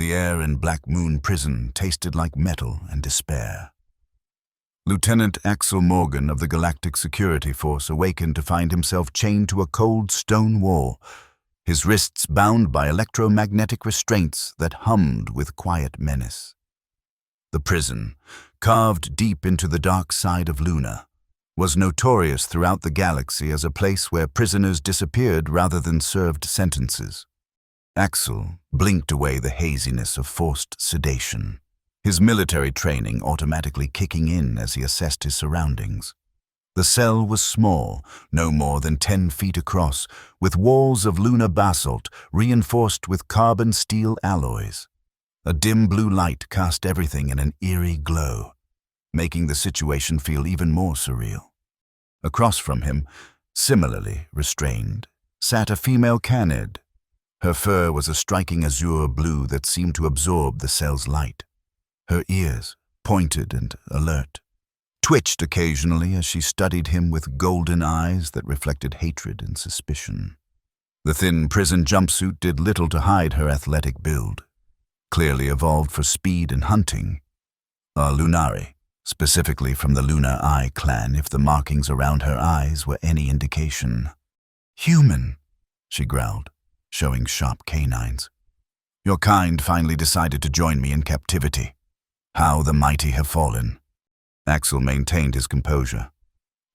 The air in Black Moon Prison tasted like metal and despair. Lieutenant Axel Morgan of the Galactic Security Force awakened to find himself chained to a cold stone wall, his wrists bound by electromagnetic restraints that hummed with quiet menace. The prison, carved deep into the dark side of Luna, was notorious throughout the galaxy as a place where prisoners disappeared rather than served sentences. Axel blinked away the haziness of forced sedation, his military training automatically kicking in as he assessed his surroundings. The cell was small, no more than 10 feet across, with walls of lunar basalt reinforced with carbon steel alloys. A dim blue light cast everything in an eerie glow, making the situation feel even more surreal. Across from him, similarly restrained, sat a female canid. Her fur was a striking azure blue that seemed to absorb the cell's light. Her ears, pointed and alert, twitched occasionally as she studied him with golden eyes that reflected hatred and suspicion. The thin prison jumpsuit did little to hide her athletic build, clearly evolved for speed and hunting. A Lunari, specifically from the Lunar Eye clan if the markings around her eyes were any indication. "Human," she growled, showing sharp canines. "Your kind finally decided to join me in captivity. How the mighty have fallen." Axel maintained his composure.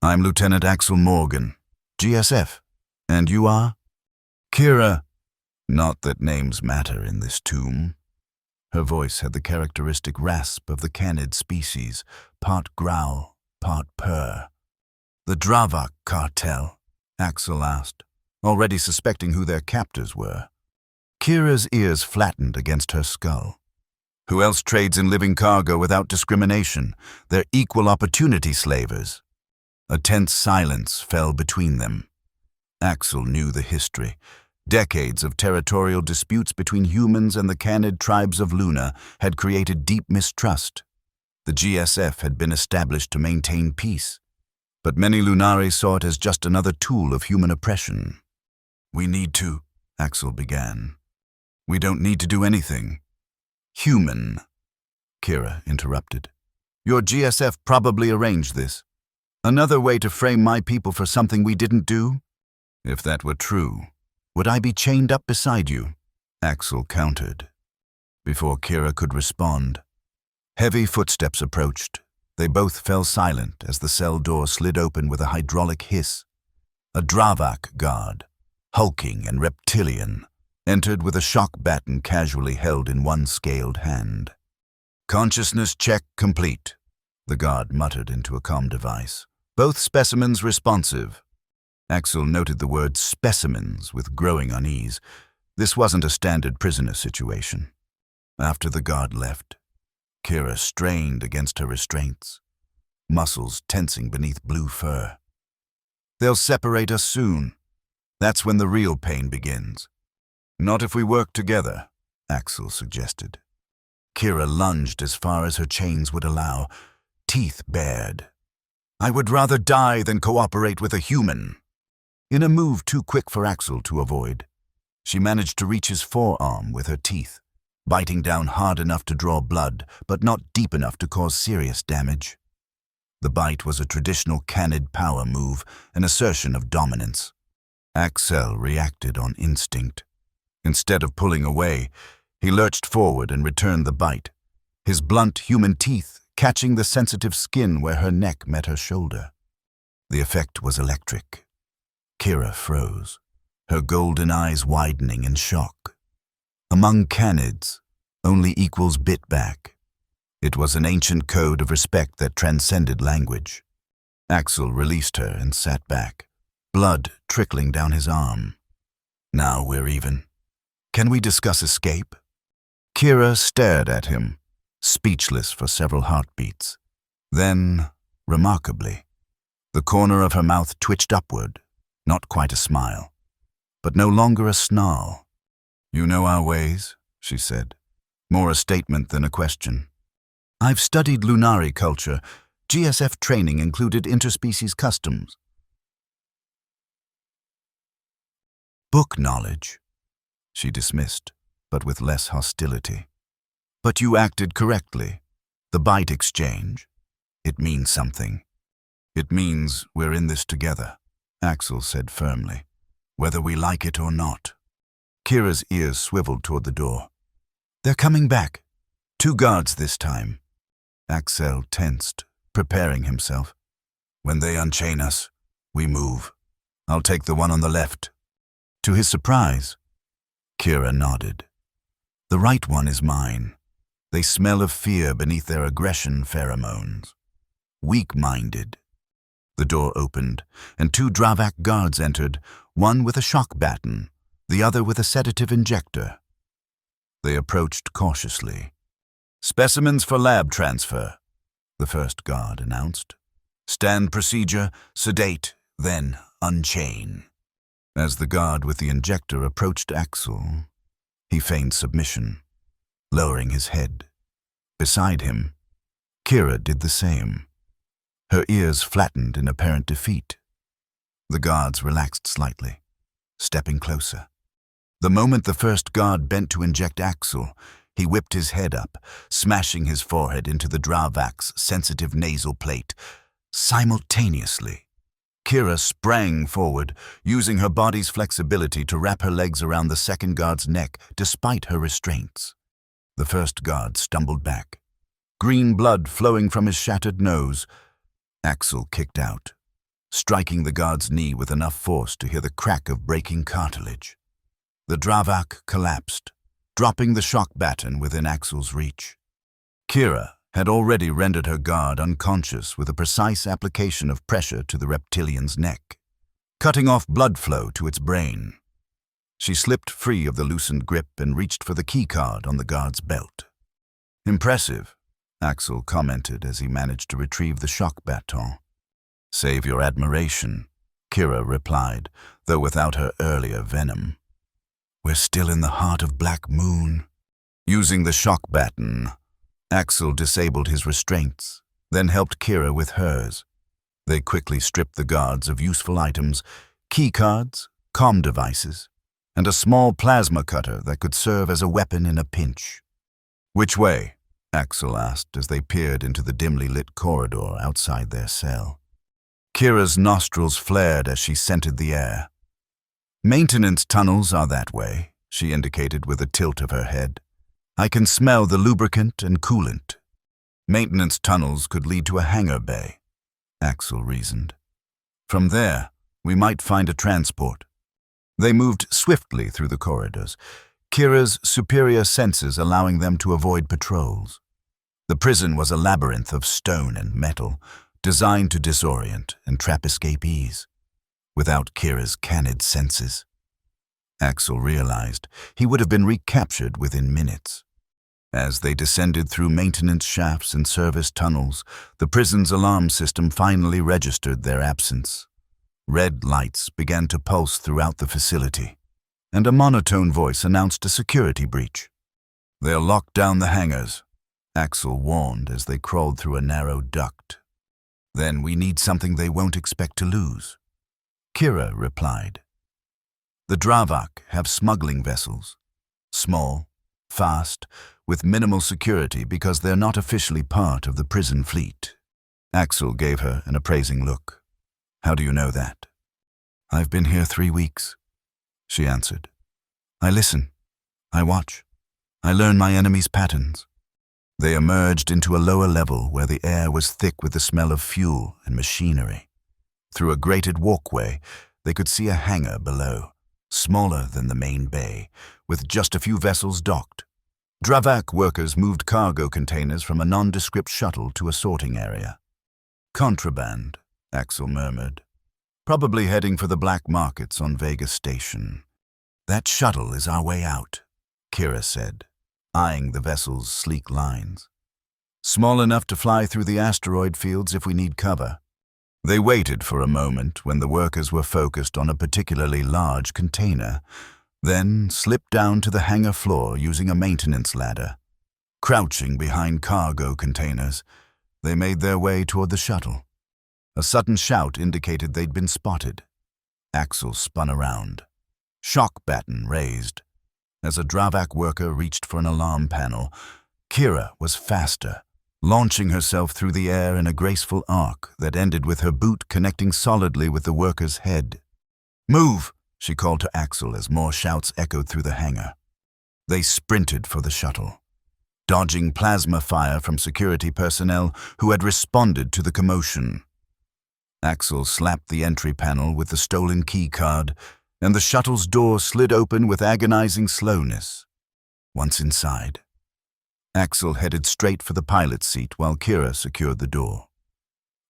"I'm Lieutenant Axel Morgan, GSF. And you are?" "Kira." "Not that names matter in this tomb." Her voice had the characteristic rasp of the canid species, part growl, part purr. "The Dravak cartel?" Axel asked, already suspecting who their captors were. Kira's ears flattened against her skull. "Who else trades in living cargo without discrimination? They're equal opportunity slavers." A tense silence fell between them. Axel knew the history. Decades of territorial disputes between humans and the canid tribes of Luna had created deep mistrust. The GSF had been established to maintain peace, but many Lunari saw it as just another tool of human oppression. "We need to," Axel began. "We don't need to do anything." "Human," Kira interrupted. "Your GSF probably arranged this. Another way to frame my people for something we didn't do? If that were true, would I be chained up beside you?" Axel countered. Before Kira could respond, heavy footsteps approached. They both fell silent as the cell door slid open with a hydraulic hiss. A Dravak guard, hulking and reptilian, entered with a shock baton casually held in one scaled hand. "Consciousness check complete," the guard muttered into a comm device. "Both specimens responsive." Axel noted the word specimens with growing unease. This wasn't a standard prisoner situation. After the guard left, Kira strained against her restraints, muscles tensing beneath blue fur. "They'll separate us soon. That's when the real pain begins." "Not if we work together," Axel suggested. Kira lunged as far as her chains would allow, teeth bared. "I would rather die than cooperate with a human." In a move too quick for Axel to avoid, she managed to reach his forearm with her teeth, biting down hard enough to draw blood, but not deep enough to cause serious damage. The bite was a traditional canid power move, an assertion of dominance. Axel reacted on instinct. Instead of pulling away, he lurched forward and returned the bite, his blunt human teeth catching the sensitive skin where her neck met her shoulder. The effect was electric. Kira froze, her golden eyes widening in shock. Among canids, only equals bit back. It was an ancient code of respect that transcended language. Axel released her and sat back, blood trickling down his arm. "Now we're even. Can we discuss escape?" Kira stared at him, speechless for several heartbeats. Then, remarkably, the corner of her mouth twitched upward, not quite a smile, but no longer a snarl. "You know our ways," she said, more a statement than a question. "I've studied Lunari culture. GSF training included interspecies customs." "Book knowledge," she dismissed, but with less hostility. But you acted correctly. The bite exchange. It means something. It means we're in this together, Axel said firmly, whether we like it or not. Kira's ears swiveled toward the door. They're coming back. 2 guards this time. Axel tensed, preparing himself. When they unchain us, we move. I'll take the one on the left. To his surprise, Kira nodded. The right one is mine. They smell of fear beneath their aggression pheromones. Weak-minded. The door opened, and 2 Dravak guards entered, one with a shock baton, the other with a sedative injector. They approached cautiously. Specimens for lab transfer, the first guard announced. Stand procedure, sedate, then unchain. As the guard with the injector approached Axel, he feigned submission, lowering his head. Beside him, Kira did the same. Her ears flattened in apparent defeat. The guards relaxed slightly, stepping closer. The moment the first guard bent to inject Axel, he whipped his head up, smashing his forehead into the Dravak's sensitive nasal plate. Simultaneously, Kira sprang forward, using her body's flexibility to wrap her legs around the second guard's neck despite her restraints. The first guard stumbled back, green blood flowing from his shattered nose. Axel kicked out, striking the guard's knee with enough force to hear the crack of breaking cartilage. The Dravak collapsed, dropping the shock baton within Axel's reach. Kira had already rendered her guard unconscious with a precise application of pressure to the reptilian's neck, cutting off blood flow to its brain. She slipped free of the loosened grip and reached for the keycard on the guard's belt. Impressive, Axel commented as he managed to retrieve the shock baton. Save your admiration, Kira replied, though without her earlier venom. We're still in the heart of Black Moon. Using the shock baton, Axel disabled his restraints, then helped Kira with hers. They quickly stripped the guards of useful items, keycards, comm devices, and a small plasma cutter that could serve as a weapon in a pinch. Which way? Axel asked as they peered into the dimly lit corridor outside their cell. Kira's nostrils flared as she scented the air. Maintenance tunnels are that way, she indicated with a tilt of her head. I can smell the lubricant and coolant. Maintenance tunnels could lead to a hangar bay, Axel reasoned. From there, we might find a transport. They moved swiftly through the corridors, Kira's superior senses allowing them to avoid patrols. The prison was a labyrinth of stone and metal, designed to disorient and trap escapees, without Kira's canid senses. Axel realized he would have been recaptured within minutes. As they descended through maintenance shafts and service tunnels, the prison's alarm system finally registered their absence. Red lights began to pulse throughout the facility, and a monotone voice announced a security breach. They'll lock down the hangars, Axel warned as they crawled through a narrow duct. Then we need something they won't expect to lose, Kira replied. The Dravak have smuggling vessels, small, fast, with minimal security because they're not officially part of the prison fleet. Axel gave her an appraising look. How do you know that? I've been here 3 weeks, she answered. I listen. I watch. I learn my enemy's patterns. They emerged into a lower level where the air was thick with the smell of fuel and machinery. Through a grated walkway, they could see a hangar below, smaller than the main bay, with just a few vessels docked. Dravak workers moved cargo containers from a nondescript shuttle to a sorting area. Contraband, Axel murmured. Probably heading for the black markets on Vega Station. That shuttle is our way out, Kira said, eyeing the vessel's sleek lines. Small enough to fly through the asteroid fields if we need cover. They waited for a moment when the workers were focused on a particularly large container, then slipped down to the hangar floor using a maintenance ladder. Crouching behind cargo containers, they made their way toward the shuttle. A sudden shout indicated they'd been spotted. Axel spun around. Shock baton raised. As a Dravak worker reached for an alarm panel, Kira was faster, launching herself through the air in a graceful arc that ended with her boot connecting solidly with the worker's head. "Move!" she called to Axel as more shouts echoed through the hangar. They sprinted for the shuttle, dodging plasma fire from security personnel who had responded to the commotion. Axel slapped the entry panel with the stolen key card, and the shuttle's door slid open with agonizing slowness. Once inside, Axel headed straight for the pilot's seat while Kira secured the door.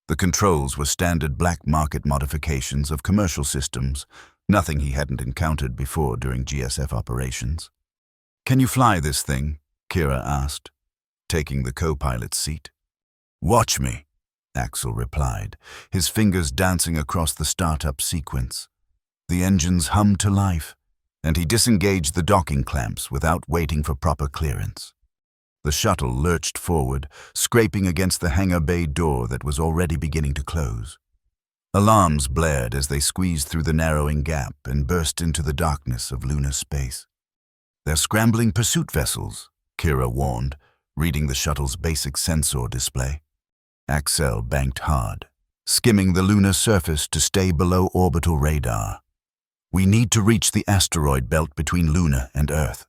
The controls were standard black market modifications of commercial systems, nothing he hadn't encountered before during GSF operations. "Can you fly this thing?" Kira asked, taking the co-pilot's seat. "Watch me," Axel replied, his fingers dancing across the startup sequence. The engines hummed to life, and he disengaged the docking clamps without waiting for proper clearance. The shuttle lurched forward, scraping against the hangar bay door that was already beginning to close. Alarms blared as they squeezed through the narrowing gap and burst into the darkness of lunar space. "They're scrambling pursuit vessels," Kira warned, reading the shuttle's basic sensor display. Axel banked hard, skimming the lunar surface to stay below orbital radar. "We need to reach the asteroid belt between Luna and Earth.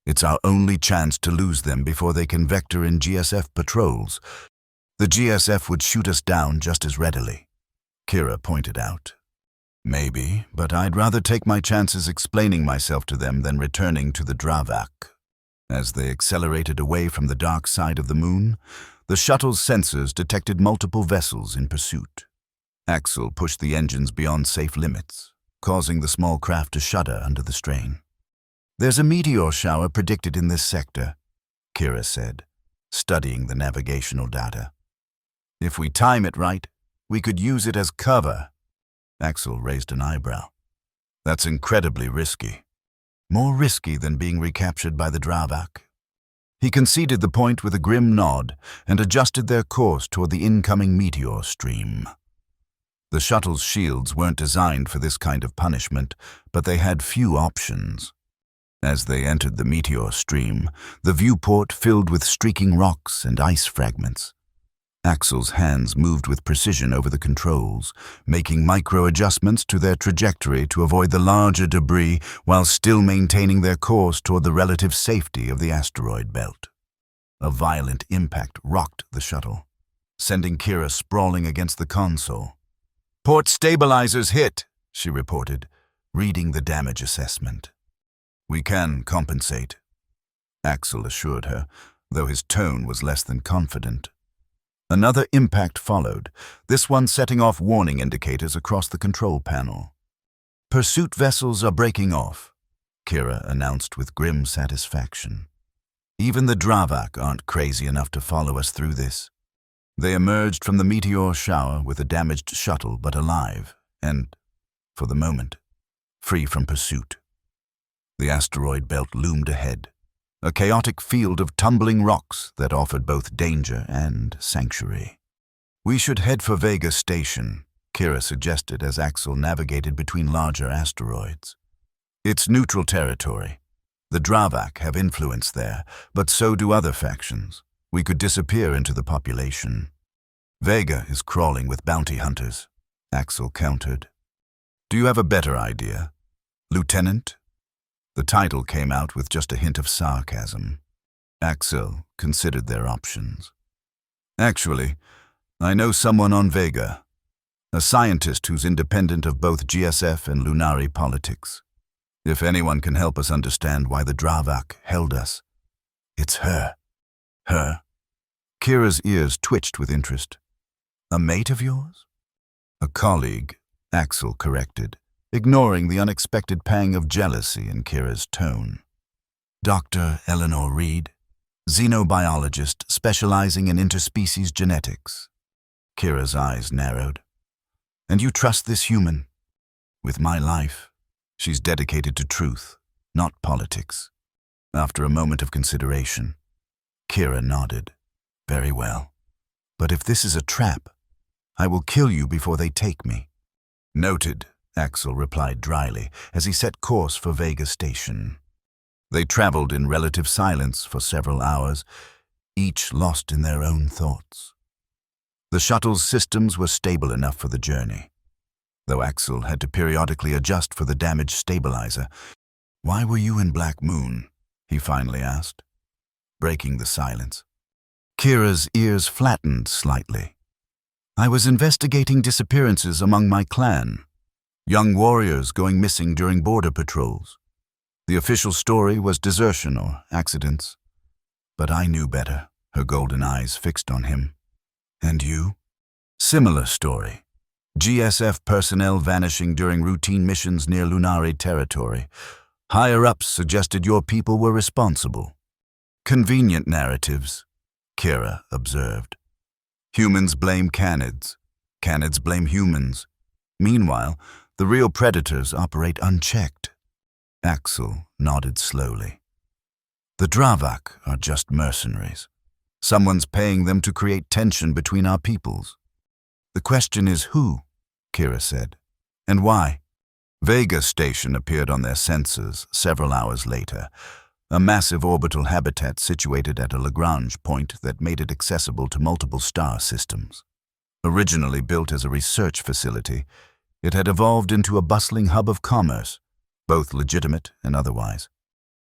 It's our only chance to lose them before they can vector in GSF patrols. The GSF would shoot us down just as readily," Kira pointed out. "Maybe, but I'd rather take my chances explaining myself to them than returning to the Dravak." As they accelerated away from the dark side of the moon, the shuttle's sensors detected multiple vessels in pursuit. Axel pushed the engines beyond safe limits, causing the small craft to shudder under the strain. "There's a meteor shower predicted in this sector," Kira said, studying the navigational data. "If we time it right, we could use it as cover." Axel raised an eyebrow. "That's incredibly risky." "More risky than being recaptured by the Dravak." He conceded the point with a grim nod and adjusted their course toward the incoming meteor stream. The shuttle's shields weren't designed for this kind of punishment, but they had few options. As they entered the meteor stream, the viewport filled with streaking rocks and ice fragments. Axel's hands moved with precision over the controls, making micro-adjustments to their trajectory to avoid the larger debris while still maintaining their course toward the relative safety of the asteroid belt. A violent impact rocked the shuttle, sending Kira sprawling against the console. "Port stabilizers hit," she reported, reading the damage assessment. "We can compensate," Axel assured her, though his tone was less than confident. Another impact followed, this one setting off warning indicators across the control panel. "Pursuit vessels are breaking off," Kira announced with grim satisfaction. "Even the Dravak aren't crazy enough to follow us through this." They emerged from the meteor shower with a damaged shuttle but alive and, for the moment, free from pursuit. The asteroid belt loomed ahead, a chaotic field of tumbling rocks that offered both danger and sanctuary. "We should head for Vega Station," Kira suggested as Axel navigated between larger asteroids. "It's neutral territory. The Dravak have influence there, but so do other factions. We could disappear into the population." "Vega is crawling with bounty hunters," Axel countered. "Do you have a better idea, Lieutenant?" The title came out with just a hint of sarcasm. Axel considered their options. "Actually, I know someone on Vega, a scientist who's independent of both GSF and Lunari politics. If anyone can help us understand why the Dravak held us, it's her." "Her?" Kira's ears twitched with interest. "A mate of yours?" "A colleague," Axel corrected, ignoring the unexpected pang of jealousy in Kira's tone. "Dr. Eleanor Reed, xenobiologist specializing in interspecies genetics." Kira's eyes narrowed. "And you trust this human?" "With my life. She's dedicated to truth, not politics." After a moment of consideration, Kira nodded. "Very well. But if this is a trap, I will kill you before they take me." "Noted," Axel replied dryly as he set course for Vega Station. They traveled in relative silence for several hours, each lost in their own thoughts. The shuttle's systems were stable enough for the journey, though Axel had to periodically adjust for the damaged stabilizer. "Why were you in Black Moon?" he finally asked, breaking the silence. Kira's ears flattened slightly. "I was investigating disappearances among my clan. Young warriors going missing during border patrols. The official story was desertion or accidents. But I knew better," her golden eyes fixed on him. "And you?" "Similar story. GSF personnel vanishing during routine missions near Lunare territory. Higher-ups suggested your people were responsible." "Convenient narratives," Kira observed. "Humans blame Canids. Canids blame humans. Meanwhile, the real predators operate unchecked." Axel nodded slowly. "The Dravak are just mercenaries. Someone's paying them to create tension between our peoples." "The question is who," Kira said, "and why?" Vega Station appeared on their sensors several hours later, a massive orbital habitat situated at a Lagrange point that made it accessible to multiple star systems. Originally built as a research facility, it had evolved into a bustling hub of commerce, both legitimate and otherwise.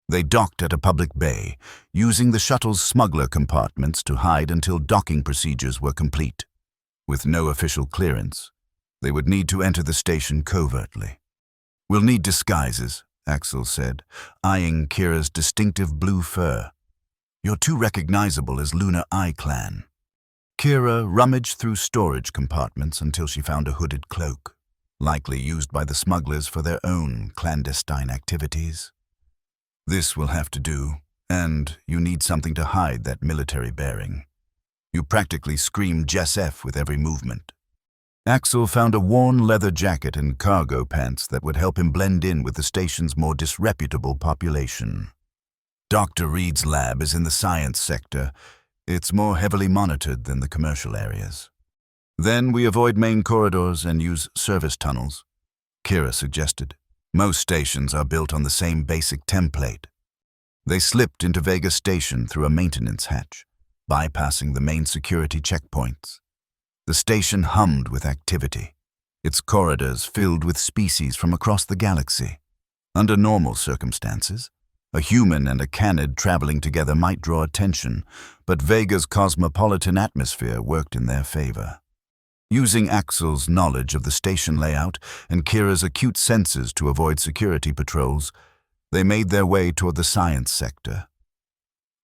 They docked at a public bay, using the shuttle's smuggler compartments to hide until docking procedures were complete. With no official clearance, they would need to enter the station covertly. "We'll need disguises," Axel said, eyeing Kira's distinctive blue fur. "You're too recognizable as Lunar Eye Clan." Kira rummaged through storage compartments until she found a hooded cloak, likely used by the smugglers for their own clandestine activities. "This will have to do, and you need something to hide that military bearing. You practically scream GSF with every movement." Axel found a worn leather jacket and cargo pants that would help him blend in with the station's more disreputable population. "Dr. Reed's lab is in the science sector. It's more heavily monitored than the commercial areas. Then we avoid main corridors and use service tunnels," Kira suggested. "Most stations are built on the same basic template." They slipped into Vega Station through a maintenance hatch, bypassing the main security checkpoints. The station hummed with activity, its corridors filled with species from across the galaxy. Under normal circumstances, a human and a Canid traveling together might draw attention, but Vega's cosmopolitan atmosphere worked in their favor. Using Axel's knowledge of the station layout and Kira's acute senses to avoid security patrols, they made their way toward the science sector.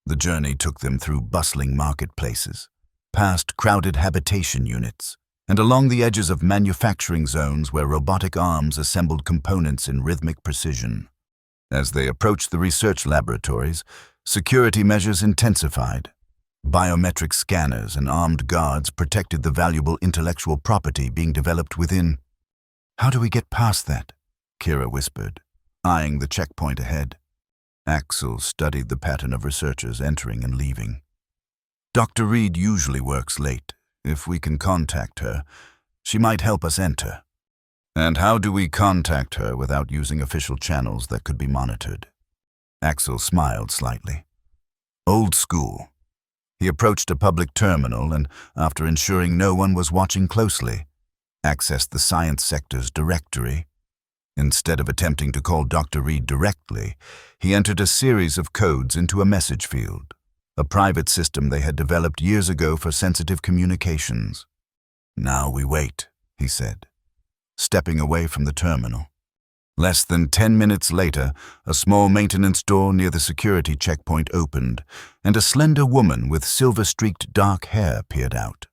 The journey took them through bustling marketplaces, past crowded habitation units, and along the edges of manufacturing zones where robotic arms assembled components in rhythmic precision. As they approached the research laboratories, security measures intensified. Biometric scanners and armed guards protected the valuable intellectual property being developed within. "How do we get past that?" Kira whispered, eyeing the checkpoint ahead. Axel studied the pattern of researchers entering and leaving. "Dr. Reed usually works late. If we can contact her, she might help us enter." "And how do we contact her without using official channels that could be monitored?" Axel smiled slightly. "Old school." He approached a public terminal and, after ensuring no one was watching closely, accessed the science sector's directory. Instead of attempting to call Dr. Reed directly, he entered a series of codes into a message field, a private system they had developed years ago for sensitive communications. "Now we wait," he said, stepping away from the terminal. Less than 10 minutes later, a small maintenance door near the security checkpoint opened, and a slender woman with silver-streaked dark hair peered out.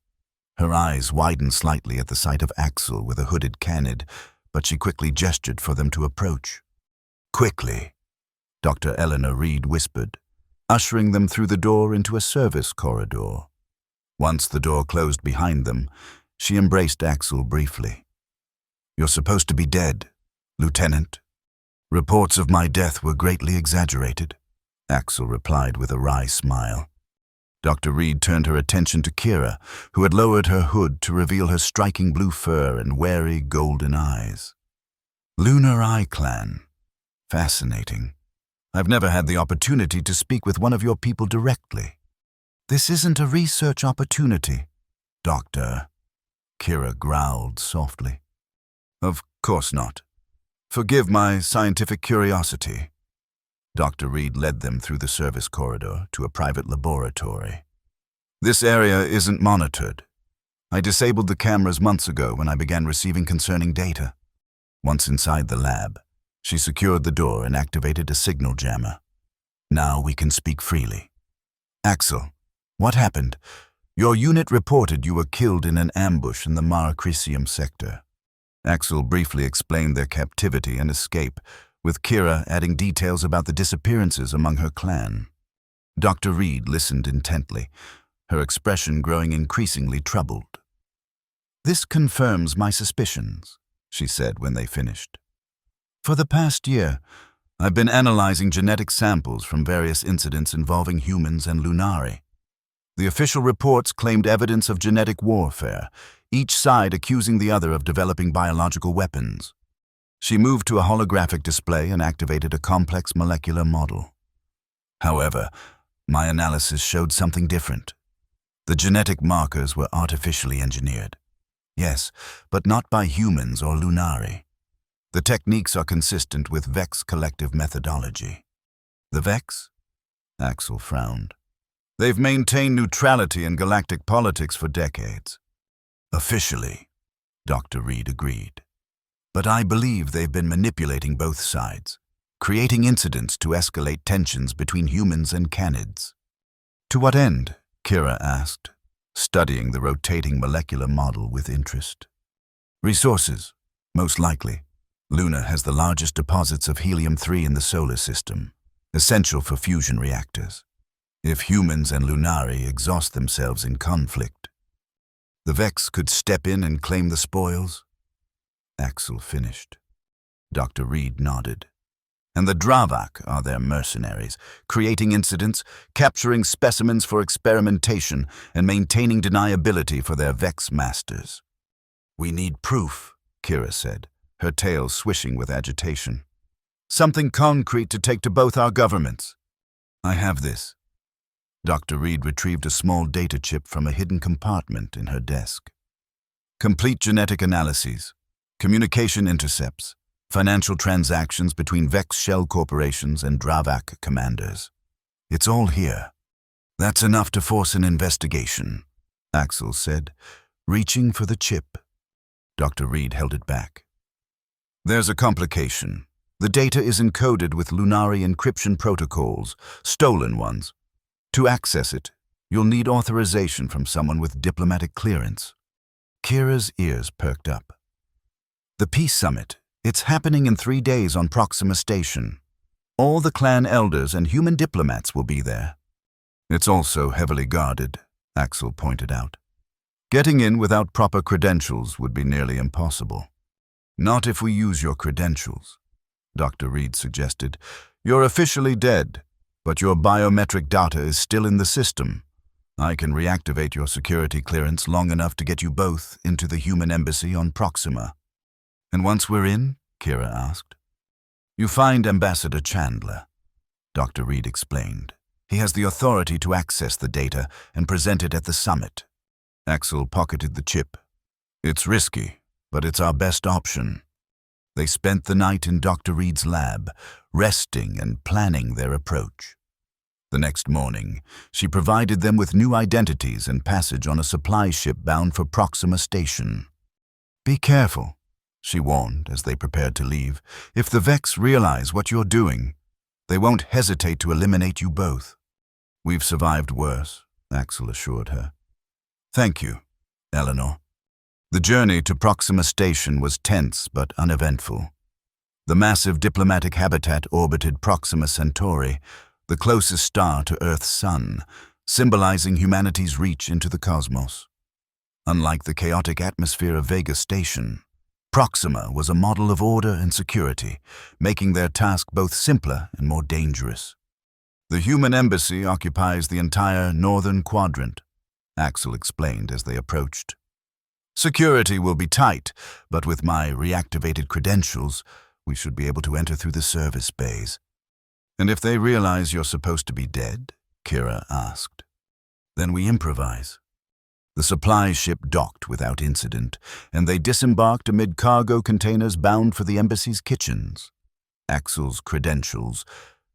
Her eyes widened slightly at the sight of Axel with a hooded Canid, but she quickly gestured for them to approach. "Quickly," Dr. Eleanor Reed whispered, ushering them through the door into a service corridor. Once the door closed behind them, she embraced Axel briefly. "You're supposed to be dead, Lieutenant." "Reports of my death were greatly exaggerated," Axel replied with a wry smile. Dr. Reed turned her attention to Kira, who had lowered her hood to reveal her striking blue fur and wary golden eyes. "Lunar Eye Clan. Fascinating. I've never had the opportunity to speak with one of your people directly." This isn't a research opportunity, Doctor, Kira growled softly. Of course not. Forgive my scientific curiosity. Dr. Reed led them through the service corridor to a private laboratory. This area isn't monitored. I disabled the cameras months ago when I began receiving concerning data. Once inside the lab, she secured the door and activated a signal jammer. Now we can speak freely. Axel, what happened? Your unit reported you were killed in an ambush in the Mar Crisium sector. Axel briefly explained their captivity and escape, with Kira adding details about the disappearances among her clan. Dr. Reed listened intently, her expression growing increasingly troubled. This confirms my suspicions, she said when they finished. For the past year, I've been analyzing genetic samples from various incidents involving humans and Lunari. The official reports claimed evidence of genetic warfare, each side accusing the other of developing biological weapons. She moved to a holographic display and activated a complex molecular model. However, my analysis showed something different. The genetic markers were artificially engineered. Yes, but not by humans or Lunari. The techniques are consistent with Vex collective methodology. The Vex? Axel frowned. They've maintained neutrality in galactic politics for decades. Officially, Dr. Reed agreed. But I believe they've been manipulating both sides, creating incidents to escalate tensions between humans and canids. To what end? Kira asked, studying the rotating molecular model with interest. Resources, most likely. Luna has the largest deposits of helium-3 in the solar system, essential for fusion reactors. If humans and Lunari exhaust themselves in conflict, the Vex could step in and claim the spoils. Axel finished. Dr. Reed nodded. And the Dravak are their mercenaries, creating incidents, capturing specimens for experimentation, and maintaining deniability for their Vex masters. We need proof, Kira said, her tail swishing with agitation. Something concrete to take to both our governments. I have this. Dr. Reed retrieved a small data chip from a hidden compartment in her desk. Complete genetic analyses, communication intercepts, financial transactions between Vex shell corporations and Dravak commanders. It's all here. That's enough to force an investigation, Axel said, reaching for the chip. Dr. Reed held it back. There's a complication. The data is encoded with Lunari encryption protocols, stolen ones. To access it, you'll need authorization from someone with diplomatic clearance. Kira's ears perked up. The Peace Summit. It's happening in 3 days on Proxima Station. All the clan elders and human diplomats will be there. It's also heavily guarded, Axel pointed out. Getting in without proper credentials would be nearly impossible. Not if we use your credentials, Dr. Reed suggested. You're officially dead, but your biometric data is still in the system. I can reactivate your security clearance long enough to get you both into the human embassy on Proxima. And once we're in, Kira asked. You find Ambassador Chandler, Dr. Reed explained. He has the authority to access the data and present it at the summit. Axel pocketed the chip. It's risky, but it's our best option. They spent the night in Dr. Reed's lab, resting and planning their approach. The next morning, she provided them with new identities and passage on a supply ship bound for Proxima Station. Be careful, she warned as they prepared to leave. If the Vex realize what you're doing, they won't hesitate to eliminate you both. We've survived worse, Axel assured her. Thank you, Eleanor. The journey to Proxima Station was tense but uneventful. The massive diplomatic habitat orbited Proxima Centauri, the closest star to Earth's sun, symbolizing humanity's reach into the cosmos. Unlike the chaotic atmosphere of Vega Station, Proxima was a model of order and security, making their task both simpler and more dangerous. The human embassy occupies the entire northern quadrant, Axel explained as they approached. Security will be tight, but with my reactivated credentials, we should be able to enter through the service bays. And if they realize you're supposed to be dead? Kira asked. Then we improvise. The supply ship docked without incident, and they disembarked amid cargo containers bound for the embassy's kitchens. Axel's credentials,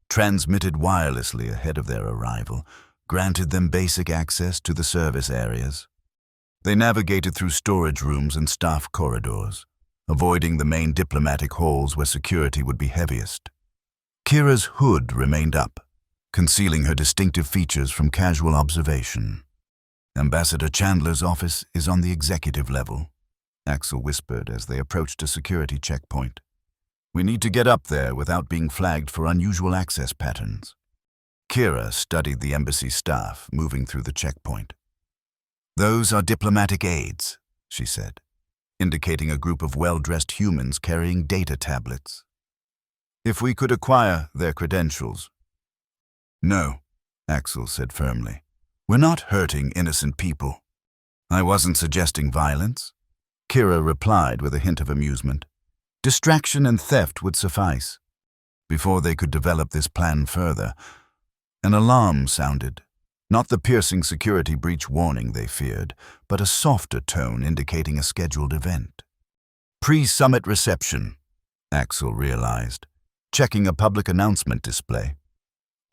transmitted wirelessly ahead of their arrival, granted them basic access to the service areas. They navigated through storage rooms and staff corridors, avoiding the main diplomatic halls where security would be heaviest. Kira's hood remained up, concealing her distinctive features from casual observation. Ambassador Chandler's office is on the executive level, Axel whispered as they approached a security checkpoint. We need to get up there without being flagged for unusual access patterns. Kira studied the embassy staff moving through the checkpoint. Those are diplomatic aides, she said, indicating a group of well-dressed humans carrying data tablets. If we could acquire their credentials. No, Axel said firmly. We're not hurting innocent people. I wasn't suggesting violence, Kira replied with a hint of amusement. Distraction and theft would suffice. Before they could develop this plan further, an alarm sounded. Not the piercing security breach warning they feared, but a softer tone indicating a scheduled event. Pre-summit reception, Axel realized, checking a public announcement display.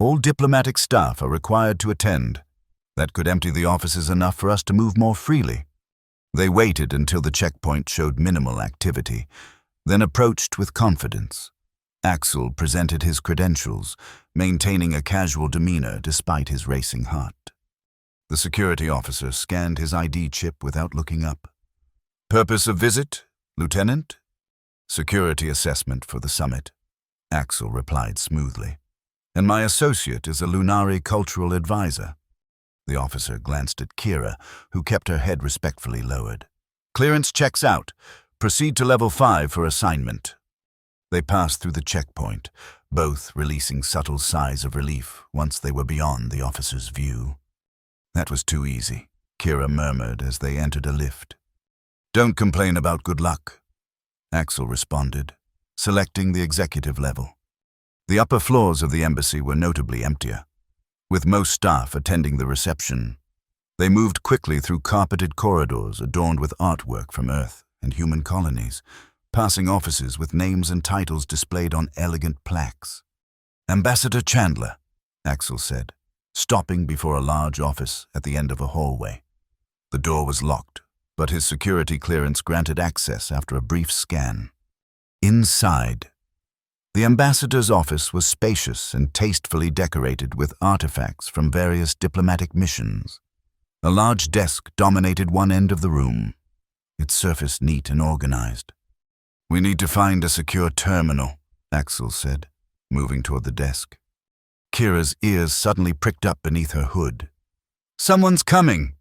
All diplomatic staff are required to attend. That could empty the offices enough for us to move more freely. They waited until the checkpoint showed minimal activity, then approached with confidence. Axel presented his credentials, maintaining a casual demeanor despite his racing heart. The security officer scanned his ID chip without looking up. Purpose of visit, Lieutenant? Security assessment for the summit, Axel replied smoothly. And my associate is a Lunari cultural advisor. The officer glanced at Kira, who kept her head respectfully lowered. Clearance checks out. Proceed to level 5 for assignment. They passed through the checkpoint, both releasing subtle sighs of relief once they were beyond the officer's view. That was too easy, Kira murmured as they entered a lift. Don't complain about good luck, Axel responded, selecting the executive level. The upper floors of the embassy were notably emptier, with most staff attending the reception. They moved quickly through carpeted corridors adorned with artwork from Earth and human colonies, passing offices with names and titles displayed on elegant plaques. Ambassador Chandler, Axel said, stopping before a large office at the end of a hallway. The door was locked, but his security clearance granted access after a brief scan. Inside, the ambassador's office was spacious and tastefully decorated with artifacts from various diplomatic missions. A large desk dominated one end of the room, its surface neat and organized. We need to find a secure terminal, Axel said, moving toward the desk. Kira's ears suddenly pricked up beneath her hood. Someone's coming!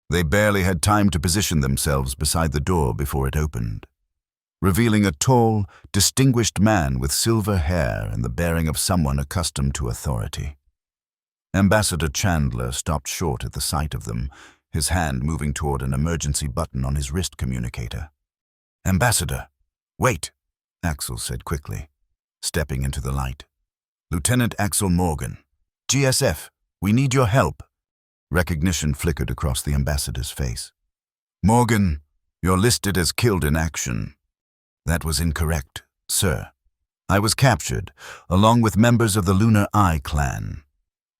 They barely had time to position themselves beside the door before it opened, revealing a tall, distinguished man with silver hair and the bearing of someone accustomed to authority. Ambassador Chandler stopped short at the sight of them, his hand moving toward an emergency button on his wrist communicator. Ambassador, wait, Axel said quickly, stepping into the light. Lieutenant Axel Morgan, GSF, we need your help. Recognition flickered across the ambassador's face. Morgan, you're listed as killed in action. That was incorrect, sir. I was captured, along with members of the Lunar Eye clan.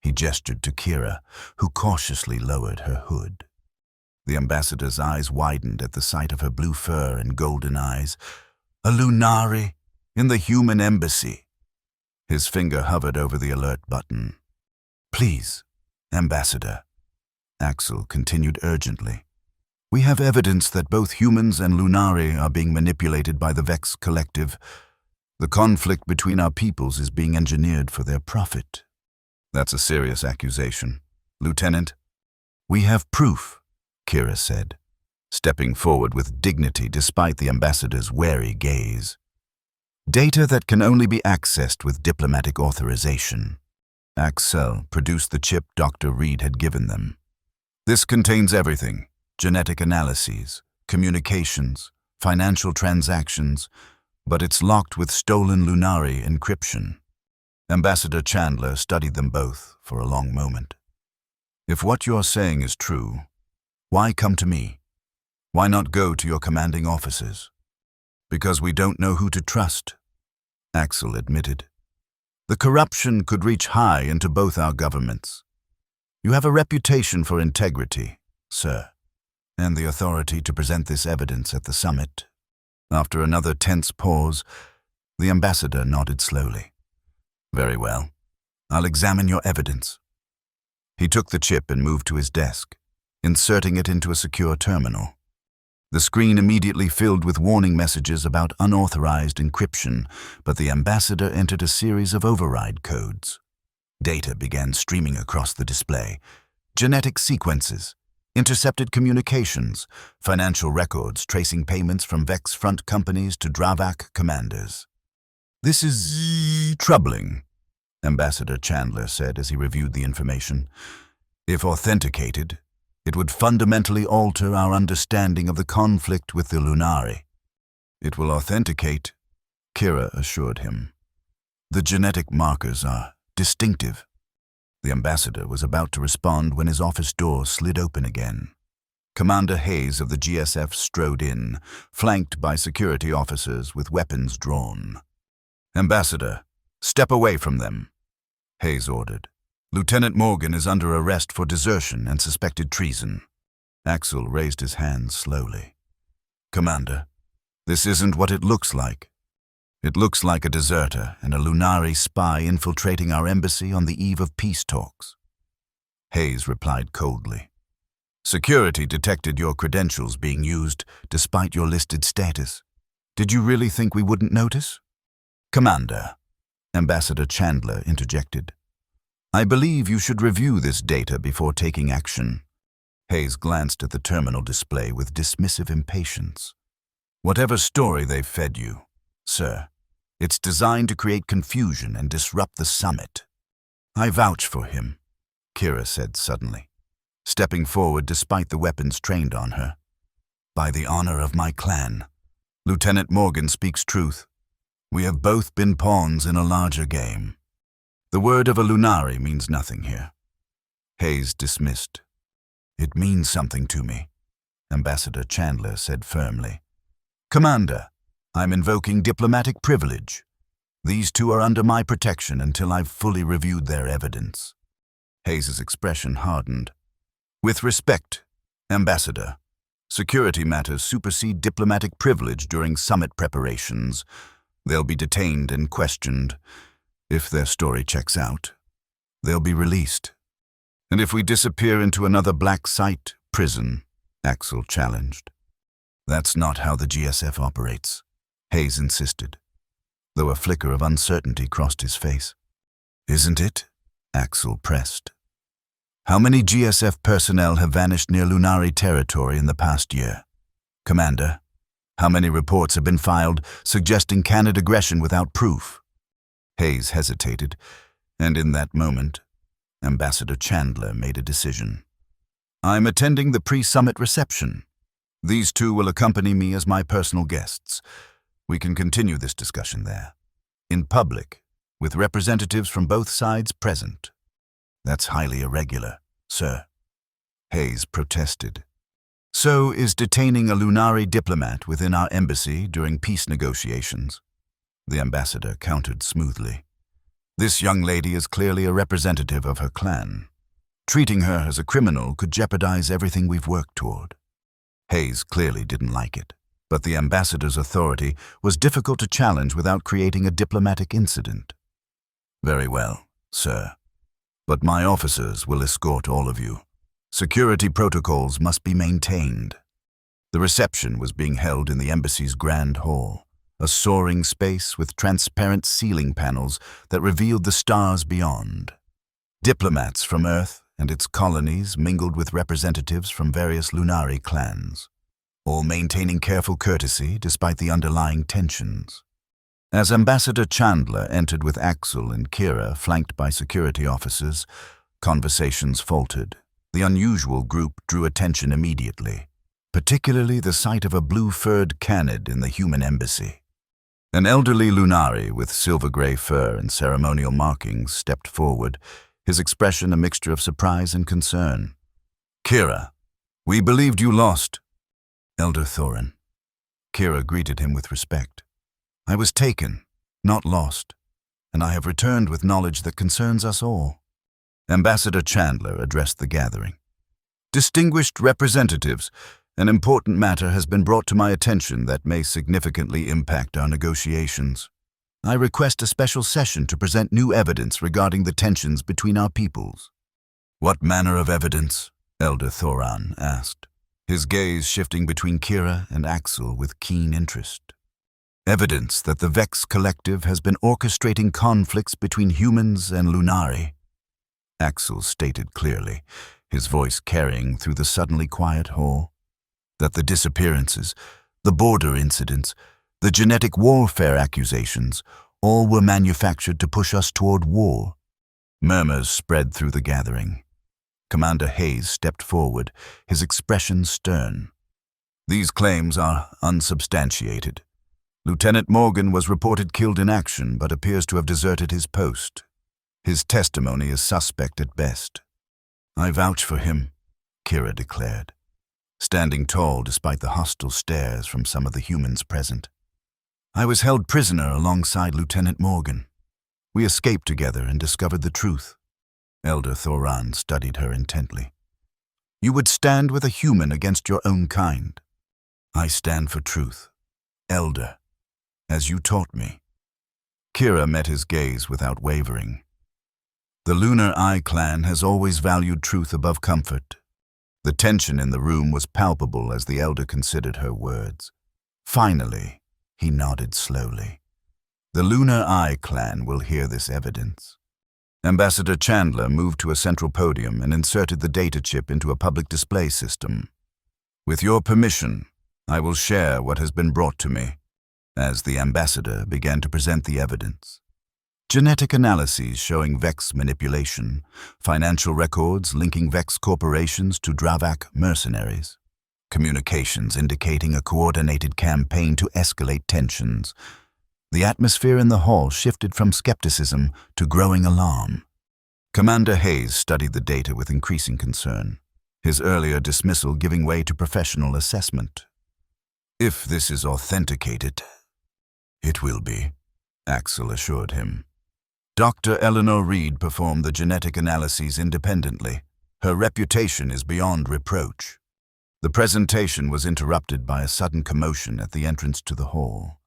He gestured to Kira, who cautiously lowered her hood. The ambassador's eyes widened at the sight of her blue fur and golden eyes. A Lunari in the human embassy. His finger hovered over the alert button. Please, Ambassador, Axel continued urgently. We have evidence that both humans and Lunari are being manipulated by the Vex Collective. The conflict between our peoples is being engineered for their profit. That's a serious accusation, Lieutenant. We have proof, Kira said, stepping forward with dignity despite the ambassador's wary gaze. Data that can only be accessed with diplomatic authorization. Axel produced the chip Dr. Reed had given them. This contains everything: genetic analyses, communications, financial transactions, but it's locked with stolen Lunari encryption. Ambassador Chandler studied them both for a long moment. If what you're saying is true, why come to me? Why not go to your commanding officers? Because we don't know who to trust, Axel admitted. The corruption could reach high into both our governments. You have a reputation for integrity, sir, and the authority to present this evidence at the summit. After another tense pause, the ambassador nodded slowly. Very well. I'll examine your evidence. He took the chip and moved to his desk, inserting it into a secure terminal. The screen immediately filled with warning messages about unauthorized encryption, but the ambassador entered a series of override codes. Data began streaming across the display. Genetic sequences, intercepted communications, financial records tracing payments from Vex front companies to Dravak commanders. This is troubling, Ambassador Chandler said as he reviewed the information. If authenticated, it would fundamentally alter our understanding of the conflict with the Lunari. It will authenticate, Kira assured him. The genetic markers are distinctive. The ambassador was about to respond when his office door slid open again. Commander Hayes of the GSF strode in, flanked by security officers with weapons drawn. Ambassador, step away from them, Hayes ordered. Lieutenant Morgan is under arrest for desertion and suspected treason. Axel raised his hands slowly. Commander, this isn't what it looks like. It looks like a deserter and a Lunari spy infiltrating our embassy on the eve of peace talks. Hayes replied coldly. Security detected your credentials being used despite your listed status. Did you really think we wouldn't notice? Commander, Ambassador Chandler interjected. I believe you should review this data before taking action. Hayes glanced at the terminal display with dismissive impatience. Whatever story they've fed you, sir, it's designed to create confusion and disrupt the summit. I vouch for him, Kira said suddenly, stepping forward despite the weapons trained on her. By the honor of my clan, Lieutenant Morgan speaks truth. We have both been pawns in a larger game. The word of a Lunari means nothing here. Hayes dismissed. It means something to me, Ambassador Chandler said firmly. Commander, I'm invoking diplomatic privilege. These two are under my protection until I've fully reviewed their evidence. Hayes's expression hardened. With respect, Ambassador, security matters supersede diplomatic privilege during summit preparations. They'll be detained and questioned. If their story checks out, they'll be released. And if we disappear into another black site prison, Axel challenged. That's not how the GSF operates, Hayes insisted, though a flicker of uncertainty crossed his face. Isn't it? Axel pressed. How many GSF personnel have vanished near Lunari territory in the past year? Commander, how many reports have been filed suggesting Canid aggression without proof? Hayes hesitated, and in that moment, Ambassador Chandler made a decision. I'm attending the pre-summit reception. These two will accompany me as my personal guests. We can continue this discussion there, in public, with representatives from both sides present. That's highly irregular, sir, Hayes protested. So is detaining a Lunari diplomat within our embassy during peace negotiations, the ambassador countered smoothly. This young lady is clearly a representative of her clan. Treating her as a criminal could jeopardize everything we've worked toward. Hayes clearly didn't like it, but the ambassador's authority was difficult to challenge without creating a diplomatic incident. Very well, sir. But my officers will escort all of you. Security protocols must be maintained. The reception was being held in the embassy's grand hall, a soaring space with transparent ceiling panels that revealed the stars beyond. Diplomats from Earth and its colonies mingled with representatives from various Lunari clans, all maintaining careful courtesy despite the underlying tensions. As Ambassador Chandler entered with Axel and Kira flanked by security officers, conversations faltered. The unusual group drew attention immediately, particularly the sight of a blue-furred Canid in the human embassy. An elderly Lunari with silver-gray fur and ceremonial markings stepped forward, his expression a mixture of surprise and concern. "Kira, we believed you lost." "Elder Thorin." Kira greeted him with respect. "I was taken, not lost, and I have returned with knowledge that concerns us all." Ambassador Chandler addressed the gathering. "Distinguished representatives, an important matter has been brought to my attention that may significantly impact our negotiations. I request a special session to present new evidence regarding the tensions between our peoples." "What manner of evidence?" Elder Thoran asked, his gaze shifting between Kira and Axel with keen interest. "Evidence that the Vex Collective has been orchestrating conflicts between humans and Lunari," Axel stated clearly, his voice carrying through the suddenly quiet hall. "That the disappearances, the border incidents, the genetic warfare accusations, all were manufactured to push us toward war." Murmurs spread through the gathering. Commander Hayes stepped forward, his expression stern. "These claims are unsubstantiated. Lieutenant Morgan was reported killed in action but appears to have deserted his post. His testimony is suspect at best." "I vouch for him," Kira declared, standing tall despite the hostile stares from some of the humans present. "I was held prisoner alongside Lieutenant Morgan. We escaped together and discovered the truth." Elder Thoran studied her intently. "You would stand with a human against your own kind." "I stand for truth, Elder, as you taught me." Kira met his gaze without wavering. "The Lunar Eye clan has always valued truth above comfort." The tension in the room was palpable as the Elder considered her words. Finally, he nodded slowly. "The Lunar Eye clan will hear this evidence." Ambassador Chandler moved to a central podium and inserted the data chip into a public display system. "With your permission, I will share what has been brought to me," as the ambassador began to present the evidence. Genetic analyses showing Vex manipulation, financial records linking Vex corporations to Dravak mercenaries, communications indicating a coordinated campaign to escalate tensions. The atmosphere in the hall shifted from skepticism to growing alarm. Commander Hayes studied the data with increasing concern, his earlier dismissal giving way to professional assessment. "If this is authenticated," "It will be," Axel assured him. "Dr. Eleanor Reed performed the genetic analyses independently. Her reputation is beyond reproach." The presentation was interrupted by a sudden commotion at the entrance to the hall.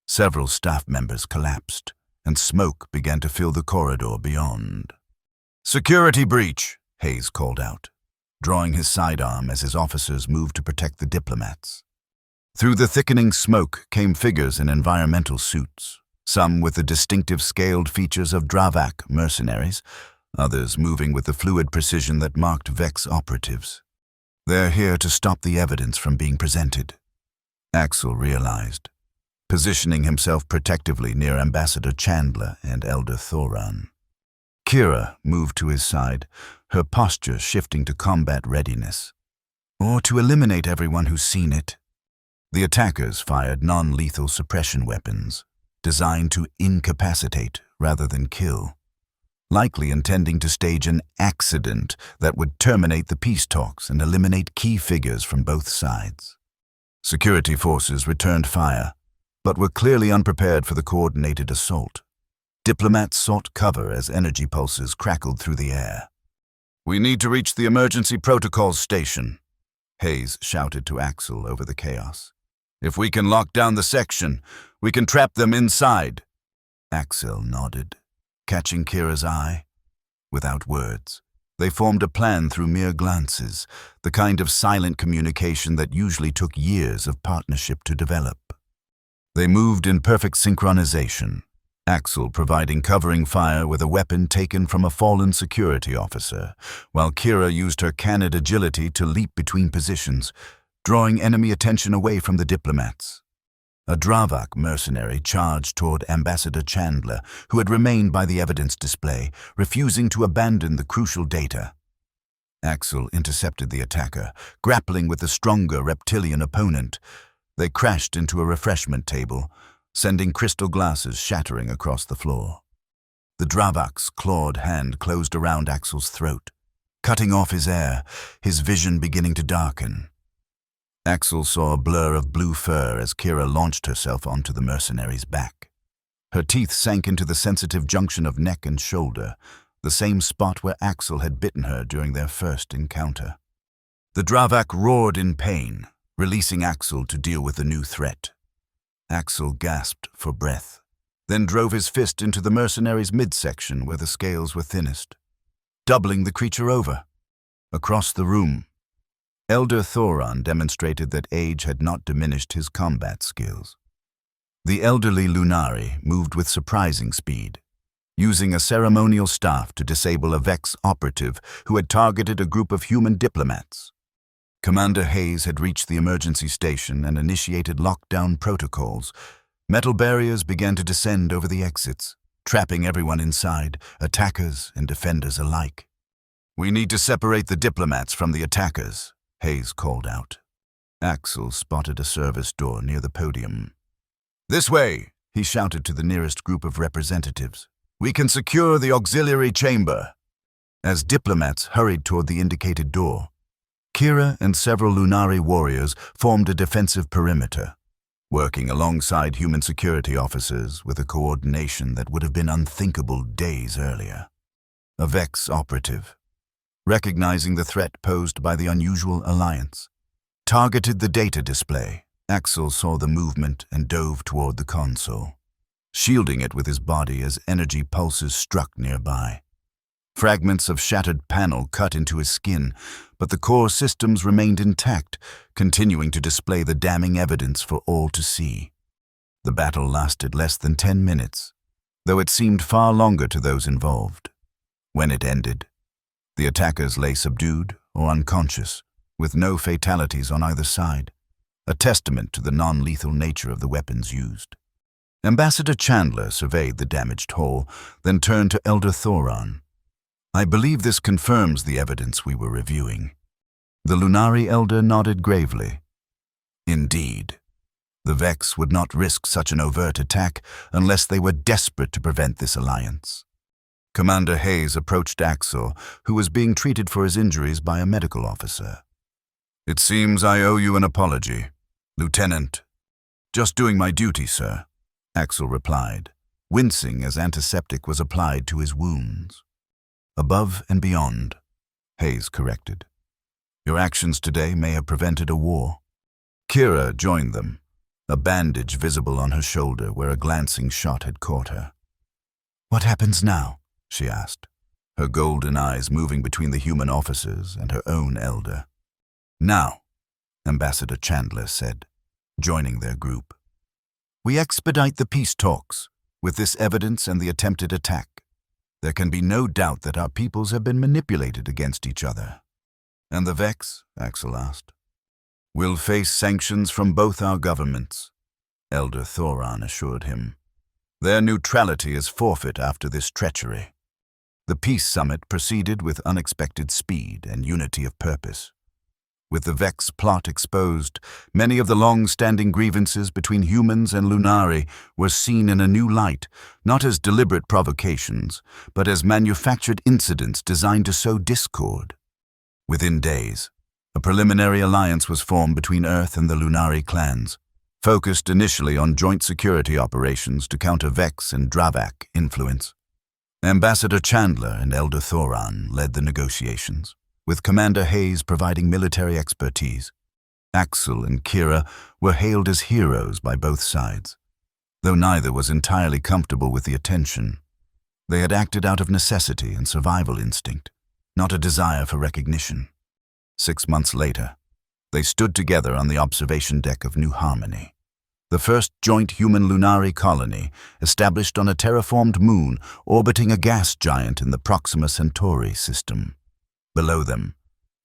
Several staff members collapsed, and smoke began to fill the corridor beyond. "Security breach," Hayes called out, drawing his sidearm as his officers moved to protect the diplomats. Through the thickening smoke came figures in environmental suits, some with the distinctive scaled features of Dravak mercenaries, others moving with the fluid precision that marked Vex operatives. "They're here to stop the evidence from being presented," Axel realized, positioning himself protectively near Ambassador Chandler and Elder Thoran. Kira moved to his side, her posture shifting to combat readiness. "Or to eliminate everyone who's seen it." The attackers fired non-lethal suppression weapons, designed to incapacitate rather than kill, likely intending to stage an accident that would terminate the peace talks and eliminate key figures from both sides. Security forces returned fire, but were clearly unprepared for the coordinated assault. Diplomats sought cover as energy pulses crackled through the air. "We need to reach the emergency protocols station," Hayes shouted to Axel over the chaos. "If we can lock down the section, we can trap them inside." Axel nodded, catching Kira's eye. Without words, they formed a plan through mere glances, the kind of silent communication that usually took years of partnership to develop. They moved in perfect synchronization, Axel providing covering fire with a weapon taken from a fallen security officer, while Kira used her canid agility to leap between positions, drawing enemy attention away from the diplomats. A Dravak mercenary charged toward Ambassador Chandler, who had remained by the evidence display, refusing to abandon the crucial data. Axel intercepted the attacker, grappling with the stronger reptilian opponent. They crashed into a refreshment table, sending crystal glasses shattering across the floor. The Dravak's clawed hand closed around Axel's throat, cutting off his air, his vision beginning to darken. Axel saw a blur of blue fur as Kira launched herself onto the mercenary's back. Her teeth sank into the sensitive junction of neck and shoulder, the same spot where Axel had bitten her during their first encounter. The Dravak roared in pain, releasing Axel to deal with the new threat. Axel gasped for breath, then drove his fist into the mercenary's midsection where the scales were thinnest, doubling the creature over. Across the room, Elder Thoron demonstrated that age had not diminished his combat skills. The elderly Lunari moved with surprising speed, using a ceremonial staff to disable a Vex operative who had targeted a group of human diplomats. Commander Hayes had reached the emergency station and initiated lockdown protocols. Metal barriers began to descend over the exits, trapping everyone inside, attackers and defenders alike. "We need to separate the diplomats from the attackers," Hayes called out. Axel spotted a service door near the podium. "This way," he shouted to the nearest group of representatives. "We can secure the auxiliary chamber." As diplomats hurried toward the indicated door, Kira and several Lunari warriors formed a defensive perimeter, working alongside human security officers with a coordination that would have been unthinkable days earlier. A Vex operative, recognizing the threat posed by the unusual alliance, targeted the data display. Axel saw the movement and dove toward the console, shielding it with his body as energy pulses struck nearby. Fragments of shattered panel cut into his skin, but the core systems remained intact, continuing to display the damning evidence for all to see. The battle lasted less than 10 minutes, though it seemed far longer to those involved. When it ended, the attackers lay subdued or unconscious, with no fatalities on either side, a testament to the non-lethal nature of the weapons used. Ambassador Chandler surveyed the damaged hull, then turned to Elder Thoron. "I believe this confirms the evidence we were reviewing." The Lunari elder nodded gravely. "Indeed. The Vex would not risk such an overt attack unless they were desperate to prevent this alliance." Commander Hayes approached Axel, who was being treated for his injuries by a medical officer. "It seems I owe you an apology, Lieutenant." "Just doing my duty, sir," Axel replied, wincing as antiseptic was applied to his wounds. "Above and beyond," Hayes corrected. "Your actions today may have prevented a war." Kira joined them, a bandage visible on her shoulder where a glancing shot had caught her. "What happens now?" she asked, her golden eyes moving between the human officers and her own elder. "Now," Ambassador Chandler said, joining their group, "we expedite the peace talks with this evidence and the attempted attack. There can be no doubt that our peoples have been manipulated against each other." "And the Vex?" Axel asked. "Will face sanctions from both our governments," Elder Thoron assured him. "Their neutrality is forfeit after this treachery." The peace summit proceeded with unexpected speed and unity of purpose. With the Vex plot exposed, many of the long-standing grievances between humans and Lunari were seen in a new light, not as deliberate provocations, but as manufactured incidents designed to sow discord. Within days, a preliminary alliance was formed between Earth and the Lunari clans, focused initially on joint security operations to counter Vex and Dravak influence. Ambassador Chandler and Elder Thoron led the negotiations, with Commander Hayes providing military expertise. Axel and Kira were hailed as heroes by both sides, though neither was entirely comfortable with the attention. They had acted out of necessity and survival instinct, not a desire for recognition. 6 months later, they stood together on the observation deck of New Harmony, the first joint human-Lunari colony established on a terraformed moon orbiting a gas giant in the Proxima Centauri system. Below them,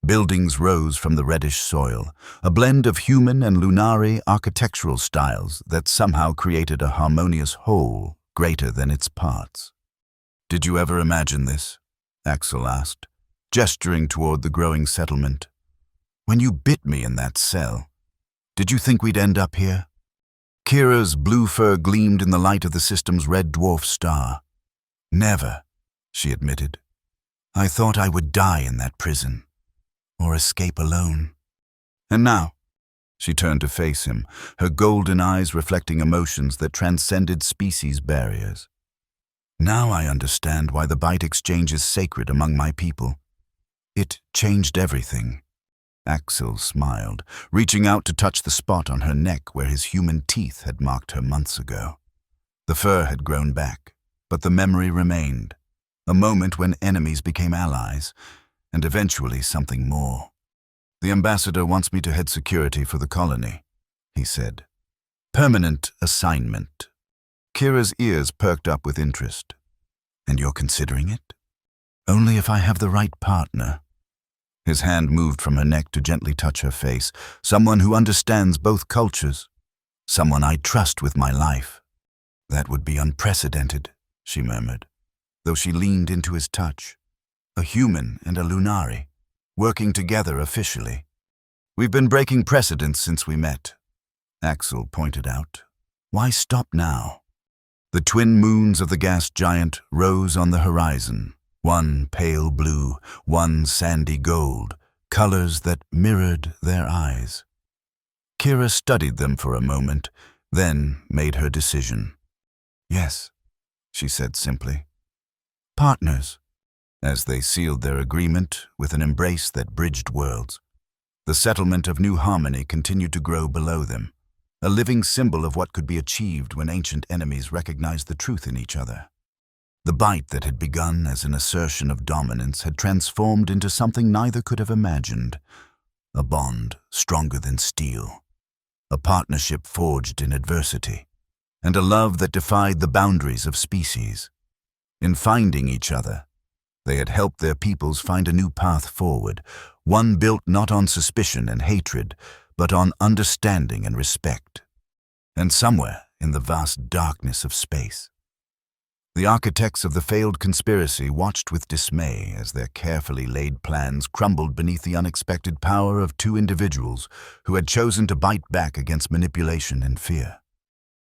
buildings rose from the reddish soil, a blend of human and Lunari architectural styles that somehow created a harmonious whole greater than its parts. "Did you ever imagine this?" Axel asked, gesturing toward the growing settlement. "When you bit me in that cell, did you think we'd end up here?" Kira's blue fur gleamed in the light of the system's red dwarf star. Never, she admitted. I thought I would die in that prison, or escape alone. And now, she turned to face him, her golden eyes reflecting emotions that transcended species barriers. Now I understand why the bite exchange is sacred among my people. It changed everything. Axel smiled, reaching out to touch the spot on her neck where his human teeth had marked her months ago. The fur had grown back, but the memory remained. A moment when enemies became allies, and eventually something more. The ambassador wants me to head security for the colony, he said. Permanent assignment. Kira's ears perked up with interest. And you're considering it? Only if I have the right partner. His hand moved from her neck to gently touch her face. Someone who understands both cultures. Someone I trust with my life. That would be unprecedented, she murmured, though she leaned into his touch. A human and a Lunari, working together officially. We've been breaking precedents since we met, Axel pointed out. Why stop now? The twin moons of the gas giant rose on the horizon, one pale blue, one sandy gold, colors that mirrored their eyes. Kira studied them for a moment, then made her decision. Yes, she said simply. Partners, as they sealed their agreement with an embrace that bridged worlds. The settlement of New Harmony continued to grow below them, a living symbol of what could be achieved when ancient enemies recognized the truth in each other. The bite that had begun as an assertion of dominance had transformed into something neither could have imagined. A bond stronger than steel, a partnership forged in adversity, and a love that defied the boundaries of species. In finding each other, they had helped their peoples find a new path forward, one built not on suspicion and hatred, but on understanding and respect. And somewhere in the vast darkness of space, the architects of the failed conspiracy watched with dismay as their carefully laid plans crumbled beneath the unexpected power of two individuals who had chosen to bite back against manipulation and fear.